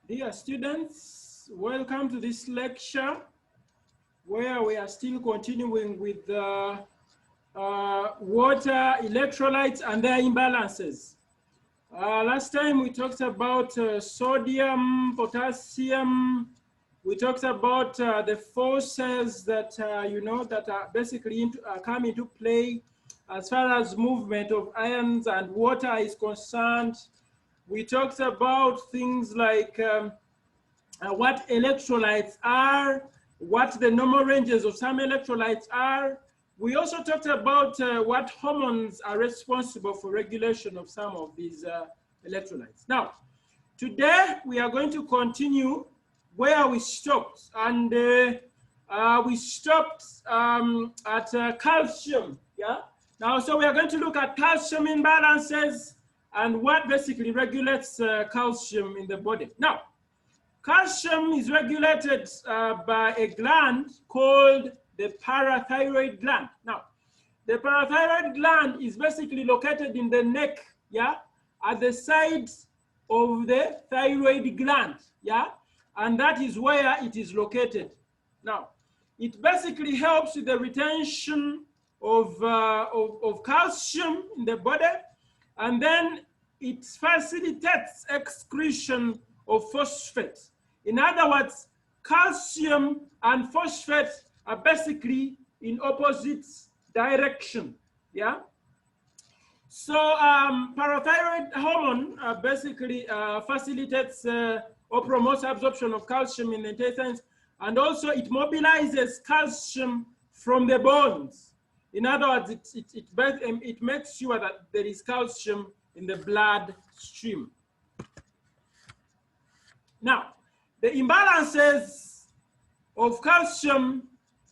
Dear students, welcome to this lecture where we are still continuing with water, electrolytes, and their imbalances. Last time we talked about sodium, potassium. We talked about the forces that, that are basically come into play as far as movement of ions and water is concerned. We talked about things like what electrolytes are, what the normal ranges of some electrolytes are. We also talked about what hormones are responsible for regulation of some of these electrolytes. Now, today we are going to continue where we stopped, and we stopped at calcium. Yeah. Now, so we are going to look at calcium imbalances and what basically regulates calcium in the body. Now, calcium is regulated by a gland called the parathyroid gland. Now, the parathyroid gland is basically located in the neck, yeah, at the side of the thyroid gland, yeah, and that is where it is located. Now, it basically helps with the retention of calcium in the body, and then it facilitates excretion of phosphate. In other words, calcium and phosphate are basically in opposite direction, yeah? So parathyroid hormone basically facilitates or promotes absorption of calcium in the intestines, and also it mobilizes calcium from the bones. In other words, it makes sure that there is calcium in the blood stream. Now, the imbalances of calcium,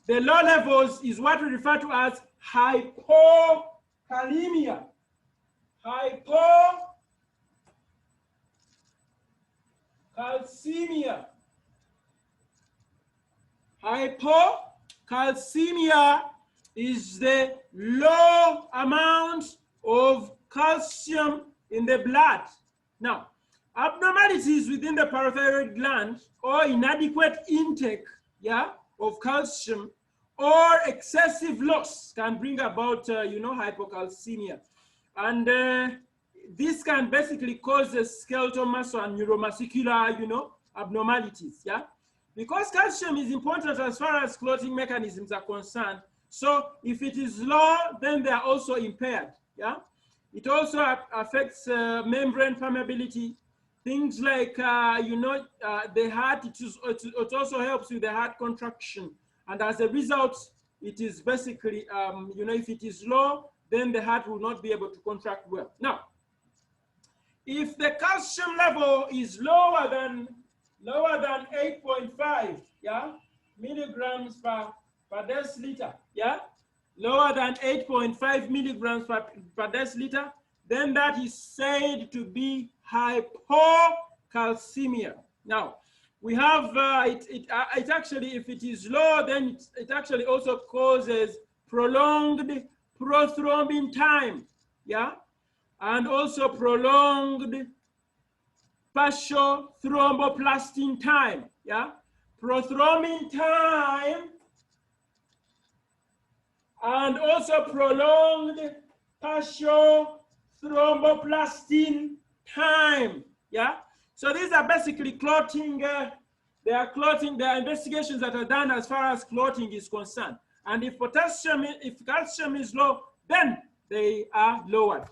the low levels, is what we refer to as hypokalemia. Hypocalcemia. Hypocalcemia is the low amount of calcium in the blood. Now, abnormalities within the parathyroid gland or inadequate intake, yeah, of calcium or excessive loss can bring about, hypocalcemia. And this can basically cause the skeletal muscle and neuromuscular, abnormalities, yeah? Because calcium is important as far as clotting mechanisms are concerned. So if it is low, then they are also impaired, yeah? It also affects membrane permeability. Things like, the heart, it also helps with the heart contraction. And as a result, it is basically, if it is low, then the heart will not be able to contract well. Now, if the calcium level is lower than 8.5, yeah, milligrams per deciliter, yeah, lower than 8.5 milligrams per deciliter, then that is said to be hypocalcemia. Now, we have, it actually, if it is low, then it actually also causes prolonged prothrombin time, yeah, and also prolonged partial thromboplastin time, yeah, prothrombin time, and also prolonged partial thromboplastin time, yeah. So these are basically clotting, there are investigations that are done as far as clotting is concerned. And if calcium is low, then they are lowered.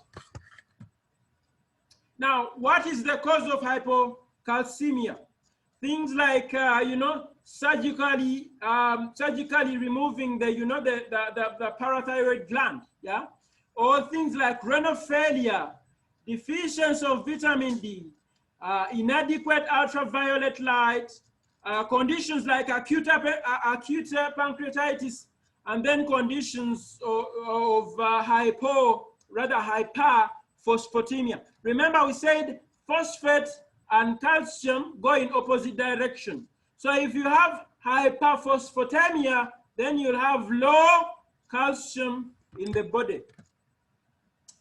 Now, what is the cause of hypocalcemia? Things like, surgically removing the parathyroid gland, yeah? Or things like renal failure, deficiency of vitamin D, inadequate ultraviolet light, conditions like acute pancreatitis, and then conditions of hyperphosphatemia. Remember, we said phosphate and calcium go in opposite direction. So if you have hyperphosphatemia, then you'll have low calcium in the body.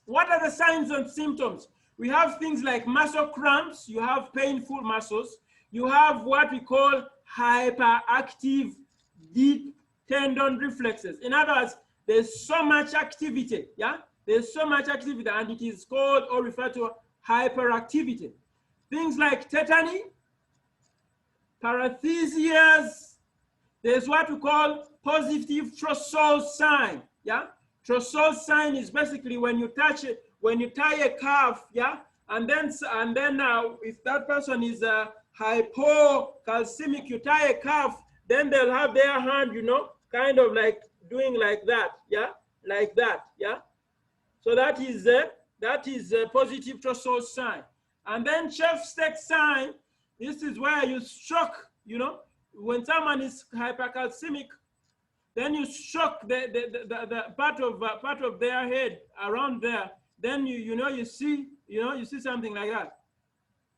What are the signs and symptoms? We have things like muscle cramps. You have painful muscles. you have what we call hyperactive deep tendon reflexes. In other words, there's so much activity, yeah? There's so much activity, and it is called or referred to hyperactivity. Things like tetany, parathesias, there's what we call positive trossel sign, yeah? Trossel sign is basically when you touch it, when you tie a calf, yeah? And then if that person is hypocalcemic, you tie a calf, then they'll have their hand, you know, kind of like doing like that, yeah? Like that, yeah? So that is a positive trossel sign. And then chef-stick sign, this is where you shock, you know, when someone is hypercalcemic, then you shock the part of their head around there. Then you see something like that.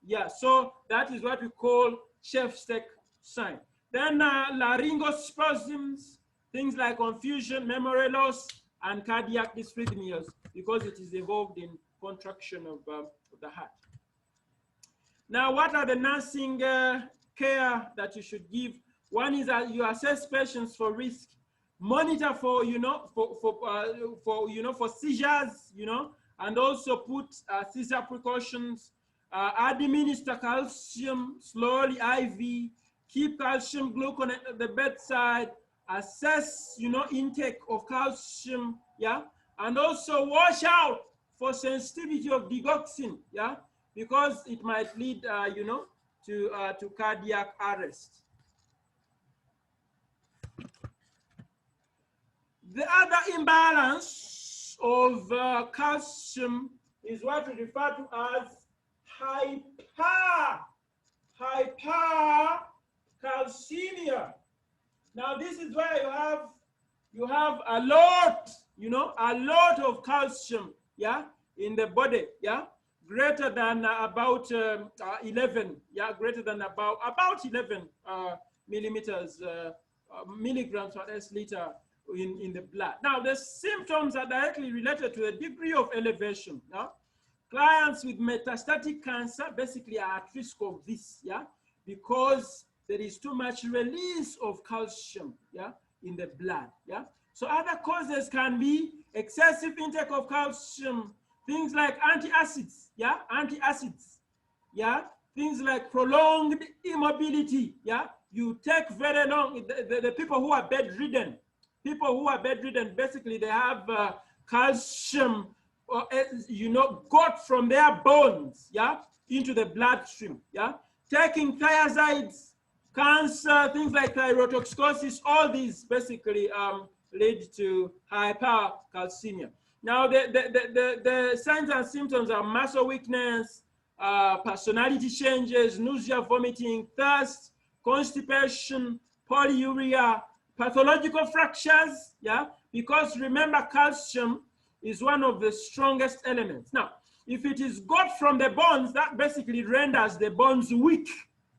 Yeah, so that is what we call chef-stick sign. Then laryngospasms, things like confusion, memory loss, and cardiac dysrhythmias, because it is involved in contraction of the heart. Now, what are the nursing care that you should give? One is that you assess patients for risk, monitor for for seizures, and also put seizure precautions, administer calcium slowly IV, keep calcium gluconate at the bedside, assess intake of calcium, yeah, and also watch out for sensitivity of digoxin, yeah, because it might lead to cardiac arrest. The other imbalance of calcium is what we refer to as hypercalcemia. Now this is where you have a lot of calcium, yeah, in the body, yeah, greater than about 11, yeah, greater than about 11 milligrams per deciliter in the blood. Now the symptoms are directly related to the degree of elevation. Yeah? Clients with metastatic cancer basically are at risk of this, yeah, because there is too much release of calcium, yeah, in the blood, yeah. So other causes can be excessive intake of calcium, things like antacids, yeah, yeah, things like prolonged immobility, yeah. You take very long. The people who are bedridden, basically they have calcium, got from their bones, yeah, into the bloodstream, yeah. Taking thiazides, cancer, things like thyrotoxicosis, all these basically lead to hypercalcemia. Now, the signs and symptoms are muscle weakness, personality changes, nausea, vomiting, thirst, constipation, polyuria, pathological fractures, yeah, because remember, calcium is one of the strongest elements. Now, if it is got from the bones, that basically renders the bones weak.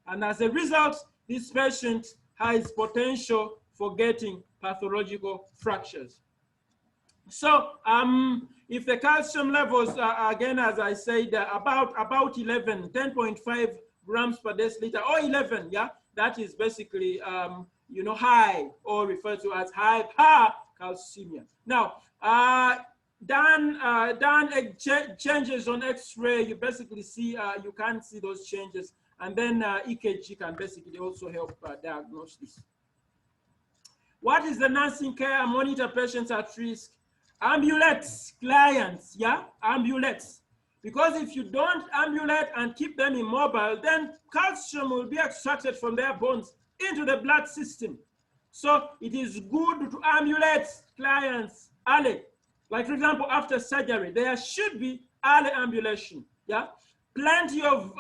And as a result, this patient has potential for getting pathological fractures. So if the calcium levels are, again, as I said, about 11, 10.5 grams per deciliter, or 11, yeah, that is basically, high, or referred to as hypercalcemia. Now, changes on X-ray, you basically see, you can see those changes, and then EKG can basically also help diagnose this. What is the nursing care? Monitor patients at risk. Ambulate clients, yeah, ambulate. Because if you don't ambulate and keep them immobile, then calcium will be extracted from their bones into the blood system. So it is good to ambulate clients early. Like, for example, after surgery, there should be early ambulation, yeah? Plenty of,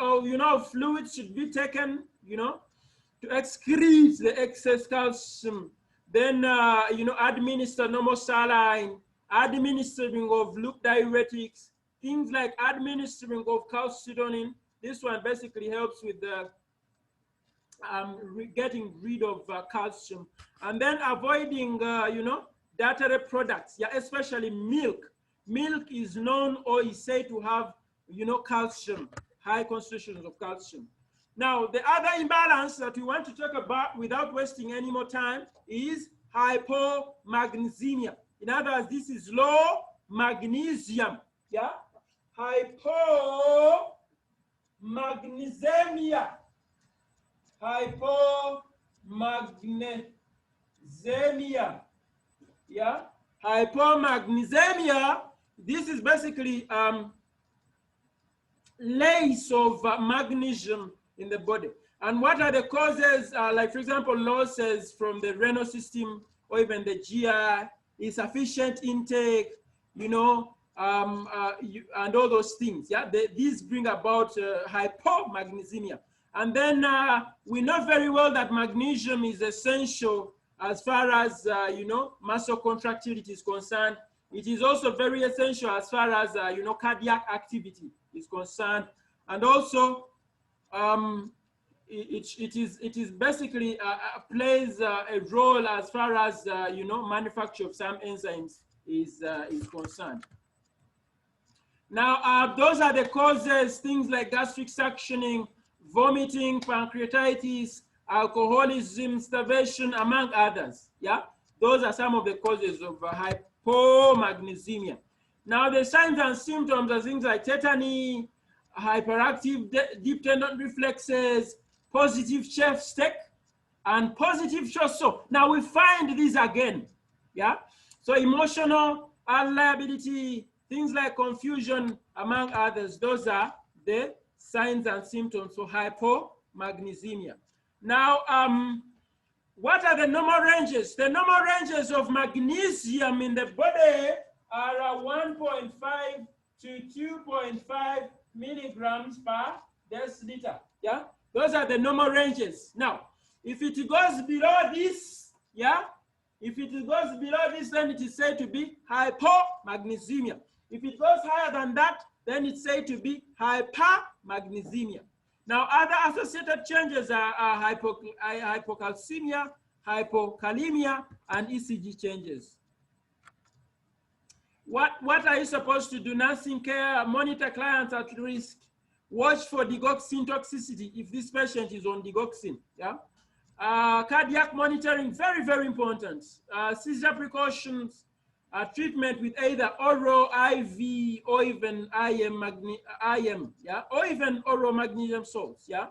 fluids should be taken, to excrete the excess calcium. Then, administer normal saline, administering of loop diuretics, things like administering of calcitonin. This one basically helps with the getting rid of calcium. And then avoiding, dietary products, yeah, especially milk. Milk is known or is said to have, calcium, high concentrations of calcium. Now, the other imbalance that we want to talk about without wasting any more time is hypomagnesemia. In other words, this is low magnesium. Yeah? Hypomagnesemia. Hypomagnesemia. Yeah? Hypomagnesemia, this is basically lace of magnesium in the body. And what are the causes? Like, for example, losses from the renal system or even the GI, insufficient intake, you know, and all those things. Yeah, these bring about hypomagnesemia. And then we know very well that magnesium is essential as far as, you know, muscle contractility is concerned. It is also very essential as far as, you know, cardiac activity is concerned. And also, it is basically plays a role as far as, you know, manufacture of some enzymes is concerned. Now, those are the causes, things like gastric suctioning, vomiting, pancreatitis, alcoholism, starvation, among others. Yeah, those are some of the causes of hypomagnesemia. Now, the signs and symptoms are things like tetany, hyperactive deep tendon reflexes, positive chest stake, and positive torso. Now, we find these again. Yeah, so emotional unreliability, things like confusion, among others. Those are the signs and symptoms for hypomagnesemia. Now, what are the normal ranges? The normal ranges of magnesium in the body are 1.5 to 2.5 milligrams per deciliter. Yeah, those are the normal ranges. Now, if it goes below this, yeah, if it goes below this, then it is said to be hypomagnesemia. If it goes higher than that, then it's said to be hypermagnesemia. Now, other associated changes are hypocalcemia, hypokalemia, and ECG changes. What are you supposed to do? Nursing care, monitor clients at risk, watch for digoxin toxicity if this patient is on digoxin. Yeah. Cardiac monitoring, very, very important. Seizure precautions, treatment with either oral, IV, or even IM, yeah, or even oral magnesium salts, yeah.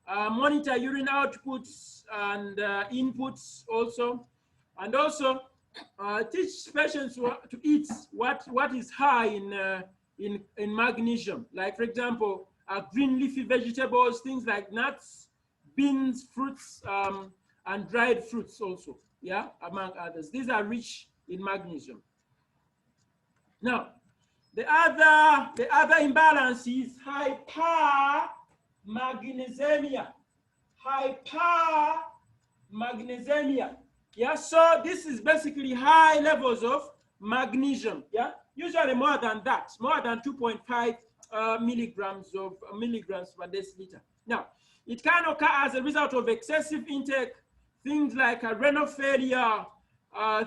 Monitor urine outputs and inputs also, and also teach patients to eat what is high in magnesium. Like, for example, green leafy vegetables, things like nuts, beans, fruits, and dried fruits also, yeah, among others. These are rich in magnesium. Now, the other imbalance is hypermagnesemia. Hypermagnesemia. Yeah, so this is basically high levels of magnesium. Yeah, usually more than that, more than 2.5 milligrams per deciliter. Now, it can occur as a result of excessive intake, things like renal failure,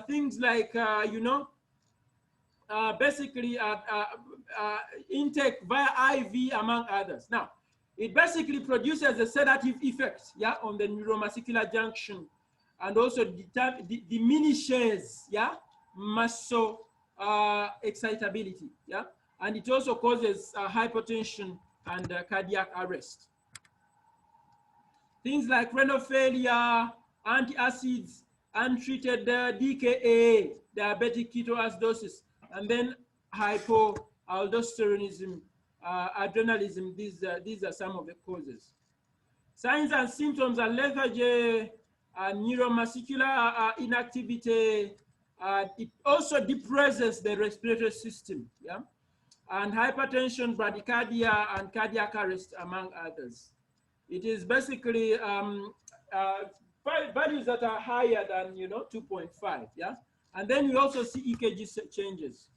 things like, you know, basically intake via IV, among others. Now, it basically produces a sedative effect, yeah, on the neuromuscular junction, and also diminishes, yeah, muscle excitability, yeah, and it also causes hypertension and cardiac arrest. Things like renal failure, antacids, untreated DKA, diabetic ketoacidosis, and then hypoaldosteronism, adrenalism. These are some of the causes. Signs and symptoms are lethargy, neuromuscular inactivity. It also depresses the respiratory system, yeah, and hypertension, bradycardia, and cardiac arrest, among others. It is basically values that are higher than, you know, 2.5, yeah? And then you also see EKG changes.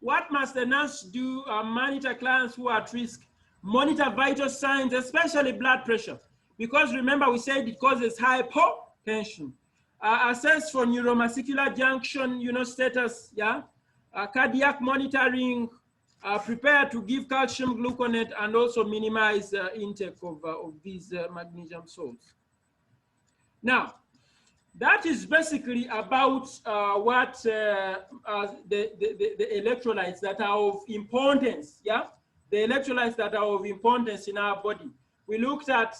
What must the nurse do? Monitor clients who are at risk, monitor vital signs, especially blood pressure, because remember we said it causes hypotension. Assess for neuromuscular junction, you know, status, yeah? Cardiac monitoring, prepare to give calcium gluconate and also minimize intake of these magnesium salts. Now, that is basically about what the electrolytes that are of importance, yeah? The electrolytes that are of importance in our body. We looked at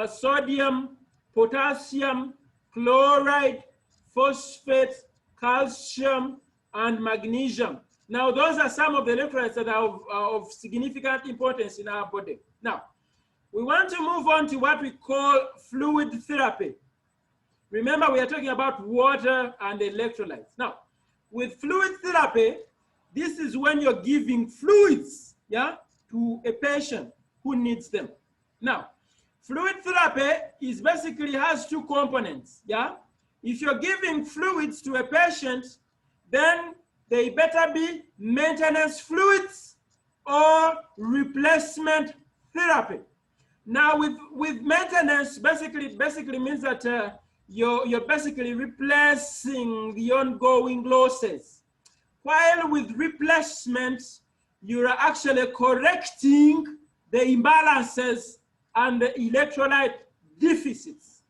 sodium, potassium, chloride, phosphate, calcium, and magnesium. Now, those are some of the electrolytes that are of significant importance in our body. Now, we want to move on to what we call fluid therapy. Remember, we are talking about water and electrolytes. Now, with fluid therapy, this is when you're giving fluids, yeah, to a patient who needs them. Now, fluid therapy is basically has two components, yeah? If you're giving fluids to a patient, then they better be maintenance fluids or replacement therapy. Now, with maintenance, basically means that you're basically replacing the ongoing losses. While with replacement, you're actually correcting the imbalances and the electrolyte deficits.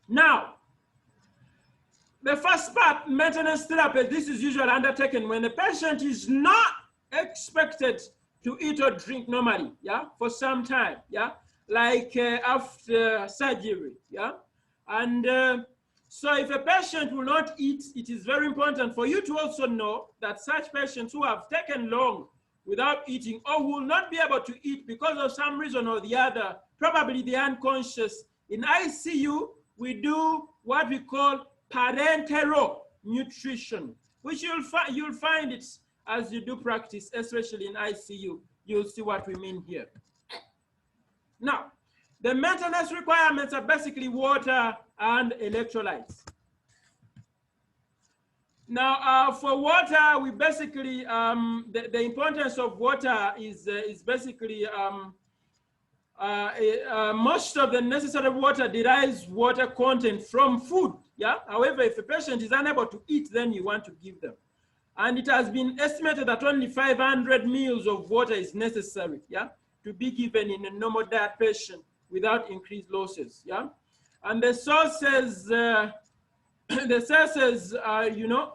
Now, the first part, maintenance therapy, this is usually undertaken when the patient is not expected to eat or drink normally, yeah, for some time, yeah, like after surgery, yeah. And so if a patient will not eat, it is very important for you to also know that such patients who have taken long without eating or will not be able to eat because of some reason or the other, probably they're unconscious. In ICU, we do what we call parenteral nutrition, which you'll find it as you do practice, especially in ICU. You'll see what we mean here. Now, the maintenance requirements are basically water and electrolytes. Now, for water, we basically, the importance of water is basically, most of the necessary water derives water content from food, yeah? However, if a patient is unable to eat, then you want to give them. And it has been estimated that only 500 ml of water is necessary, yeah, to be given in a normal diet patient without increased losses, yeah. And the sources, you know,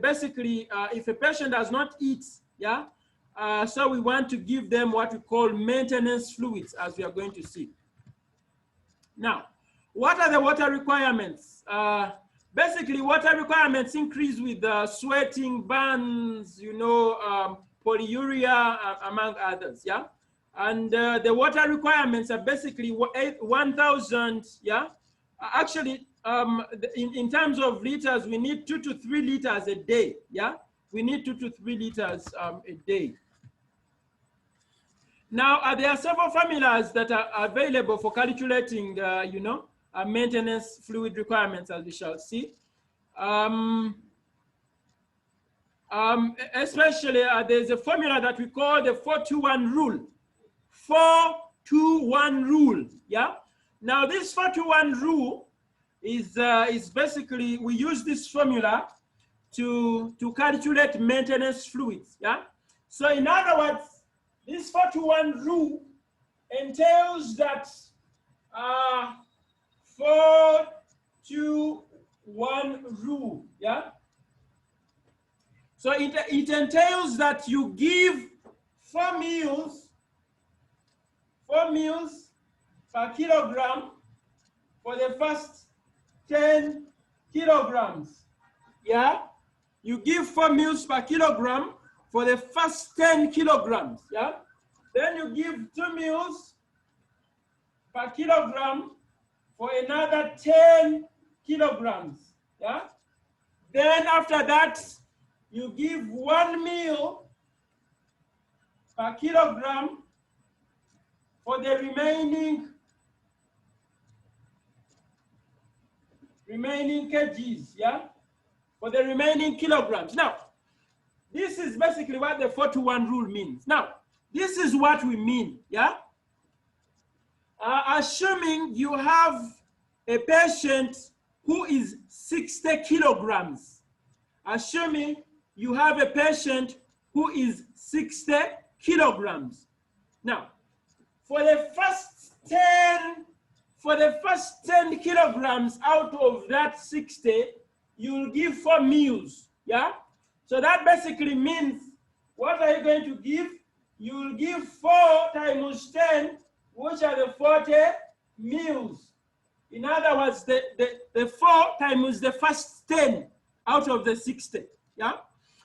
basically, if a patient does not eat, yeah, so we want to give them what we call maintenance fluids, as we are going to see. Now, what are the water requirements? Basically, water requirements increase with sweating, burns, you know, polyuria, among others, yeah? And the water requirements are basically 1,000, yeah? Actually, in terms of liters, we need 2 to 3 liters a day, yeah? We need 2 to 3 liters a day. Now, there are several formulas that are available for calculating, you know, maintenance fluid requirements, as we shall see. Especially, there's a formula that we call the 4-2-1 rule. 4-2-1 rule, yeah? Now, this 4-2-1 rule is basically, we use this formula to calculate maintenance fluids, yeah? So in other words, this 4-2-1 rule entails that 4-2-1 rule, yeah? So it entails that you give 4 meals per kilogram for the first 10 kilograms, yeah? You give 4 meals per kilogram for the first 10 kilograms, yeah? Then you give 2 meals per kilogram for another 10 kilograms, yeah? Then after that, you give 1 meal per kilogram for the remaining kgs, yeah? For the remaining kilograms. Now, this is basically what the 4-2-1 rule means. Now, this is what we mean, yeah? Assuming you have a patient who is 60 kilograms, assuming you have a patient who is 60 kilograms. Now, for the first 10 kilograms out of that 60, you'll give 4 meals, yeah? So that basically means, what are you going to give? You'll give 4 times 10, which are the 40 meals. In other words, the 4 times the first 10 out of the 60, yeah?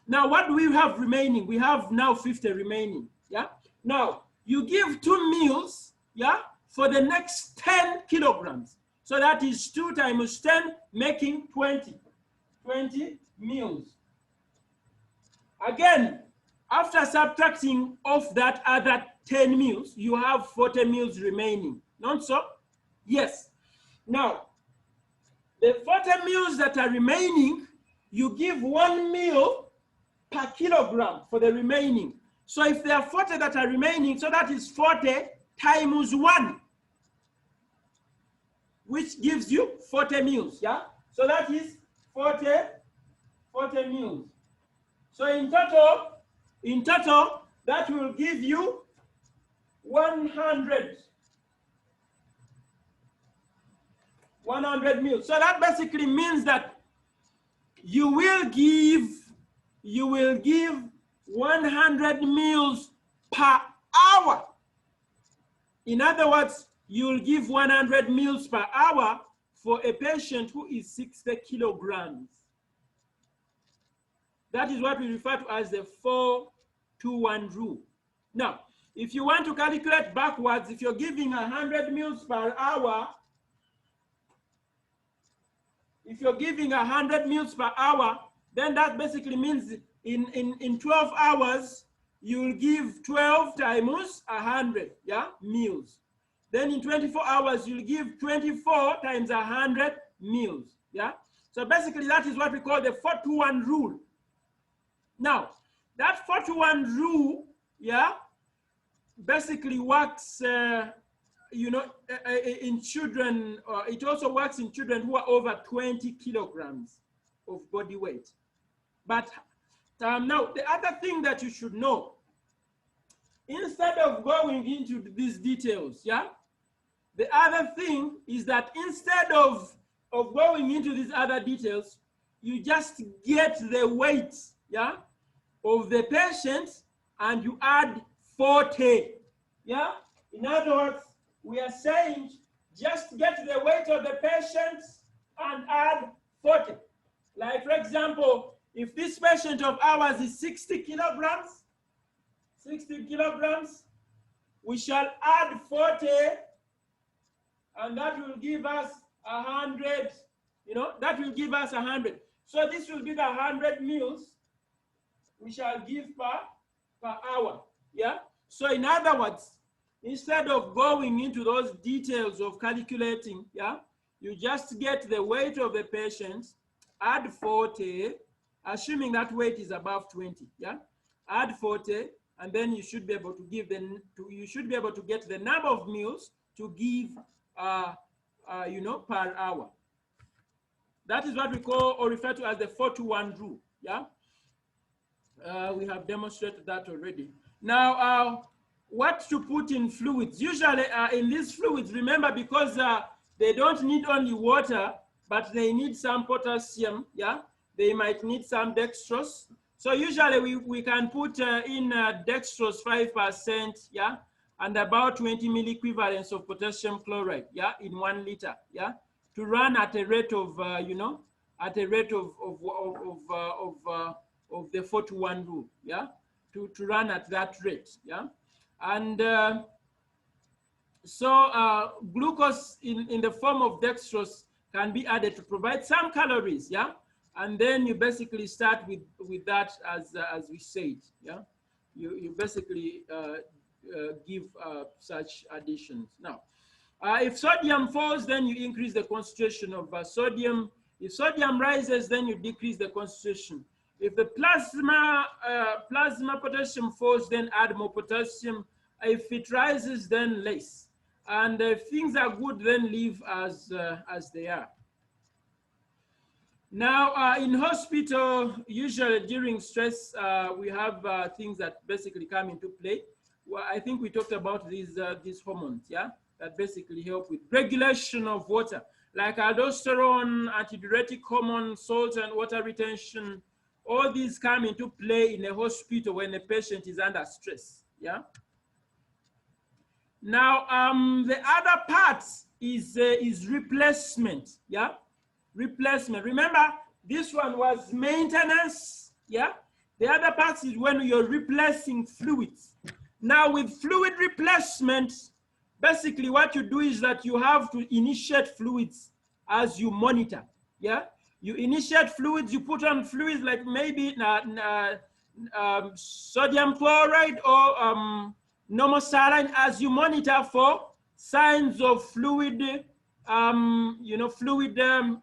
Now, what do we have remaining? We have now 50 remaining, yeah? Now, you give 2 meals, yeah, for the next 10 kilograms. So that is 2 times 10, making 20 meals. Again, after subtracting off that other 10 meals, you have 40 meals remaining. Not so? Yes. Now, the 40 meals that are remaining, you give 1 meal per kilogram for the remaining. So if there are 40 that are remaining, so that is 40 times 1, which gives you 40 meals, yeah? So that is 40 meals. So in total, that will give you 100 meals. So that basically means that you will give 100 meals per hour. In other words, you'll give 100 meals per hour for a patient who is 60 kilograms. That is what we refer to as the 4-to-1 rule. Now, if you want to calculate backwards, if you're giving 100 meals per hour, then that basically means in 12 hours, you'll give 12 times 100, yeah, meals. Then in 24 hours, you'll give 24 times 100 meals, yeah? So basically, that is what we call the 4-to-1 rule. Now, that 4-to-1 rule, yeah, basically works, in children, it also works in children who are over 20 kilograms of body weight. But now, the other thing that you should know, instead of going into these details, yeah, the other thing is that instead of going into these other details, you just get the weight, yeah, of the patient and you add 40, yeah? In other words, we are saying just get the weight of the patient and add 40. Like, for example, if this patient of ours is 60 kilograms, we shall add 40, and that will give us 100, that will give us 100. So this will be the 100 meals we shall give per hour, yeah? So in other words, instead of going into those details of calculating, yeah, you just get the weight of the patient, add 40, assuming that weight is above 20, yeah? Add 40, and then you should be able to give you should be able to get the number of meals to give, per hour. That is what we call or refer to as the 4-to-1 rule, yeah? We have demonstrated that already. Now, what to put in fluids? Usually in these fluids, remember, because they don't need only water, but they need some potassium, yeah? They might need some dextrose. So usually we can put in dextrose 5%, yeah? And about 20 milliequivalents of potassium chloride, yeah, in 1 liter, yeah? To run at a rate of, at a rate of the 4-to-1 rule, yeah? To run at that rate, yeah? And so glucose in the form of dextrose can be added to provide some calories, yeah? And then you basically start with that as we said, yeah? You basically give such additions. Now, if sodium falls, then you increase the concentration of sodium. If sodium rises, then you decrease the concentration. If the plasma potassium falls, then add more potassium. If it rises, then less. And if things are good, then leave as they are. Now, in hospital, usually during stress, we have things that basically come into play. Well, I think we talked about these hormones, yeah, that basically help with regulation of water, like aldosterone, antidiuretic hormone, salt and water retention. All these come into play in a hospital when a patient is under stress, yeah. Now, the other part is replacement, yeah? Replacement. Remember, this one was maintenance, yeah? The other part is when you're replacing fluids. Now, with fluid replacement, basically what you do is that you have to initiate fluids as you monitor, yeah? You initiate fluids, you put on fluids like maybe sodium chloride or normal saline as you monitor for signs of fluid, fluid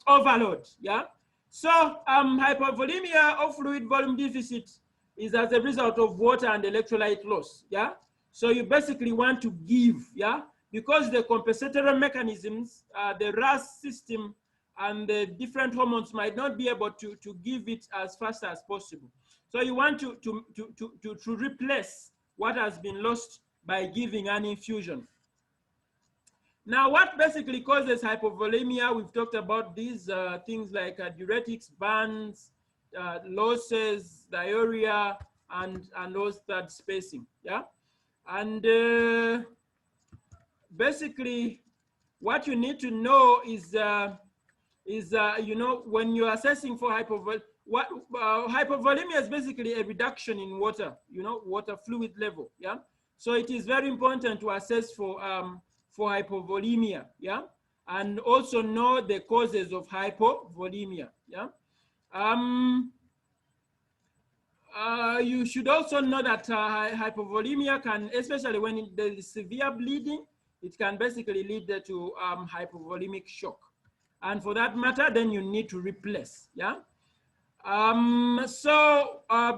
overload, yeah? So hypovolemia or fluid volume deficit is as a result of water and electrolyte loss, yeah? So you basically want to give, yeah? Because the compensatory mechanisms, the RAS system and the different hormones might not be able to give it as fast as possible. So you want to replace what has been lost by giving an infusion. Now, what basically causes hypovolemia? We've talked about these things like diuretics, burns, losses, diarrhea, and low third spacing. Yeah, and basically, what you need to know is when you're assessing for hypovolemia is basically a reduction in water, water fluid level, yeah? So it is very important to assess for hypovolemia, yeah? And also know the causes of hypovolemia, yeah? You should also know that hypovolemia can, especially when there is severe bleeding, it can basically lead to hypovolemic shock. And for that matter, then you need to replace, yeah?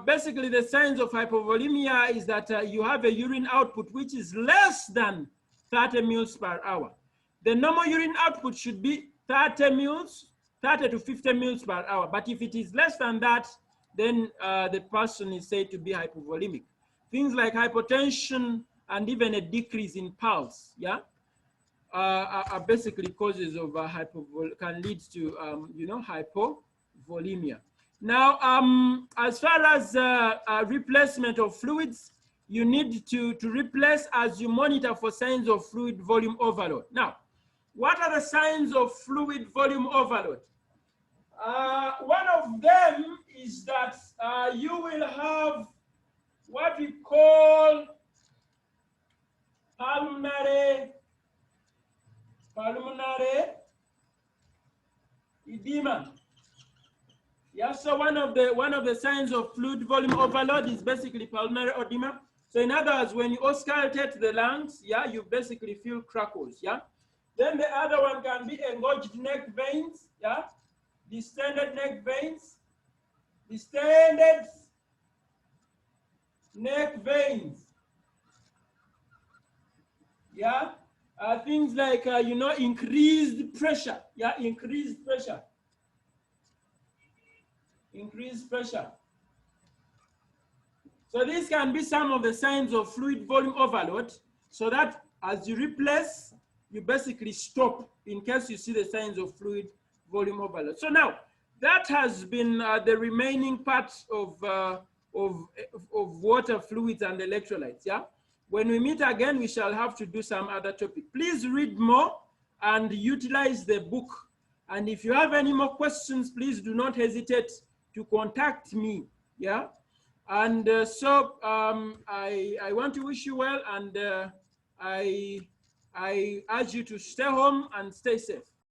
Basically the signs of hypovolemia is that you have a urine output which is less than 30 mils per hour. The normal urine output should be 30 to 50 mils per hour. But if it is less than that, then the person is said to be hypovolemic. Things like hypotension and even a decrease in pulse, yeah, are basically causes of can lead to hypovolemia. Now, as far as replacement of fluids, you need to replace as you monitor for signs of fluid volume overload. Now, what are the signs of fluid volume overload? One of them is that you will have what we call pulmonary edema. Yeah, so one of the signs of fluid volume overload is basically pulmonary edema. So in other words, when you auscultate the lungs, yeah, you basically feel crackles, yeah. Then the other one can be engorged neck veins, yeah, distended neck veins, distended neck veins, yeah. Things like increased pressure, yeah, increased pressure. So these can be some of the signs of fluid volume overload, so that as you replace, you basically stop in case you see the signs of fluid volume overload. So now that has been the remaining part of water, fluids, and electrolytes, yeah? When we meet again, we shall have to do some other topic. Please read more and utilize the book. And if you have any more questions, please do not hesitate to contact me, yeah? And I want to wish you well, and I urge you to stay home and stay safe.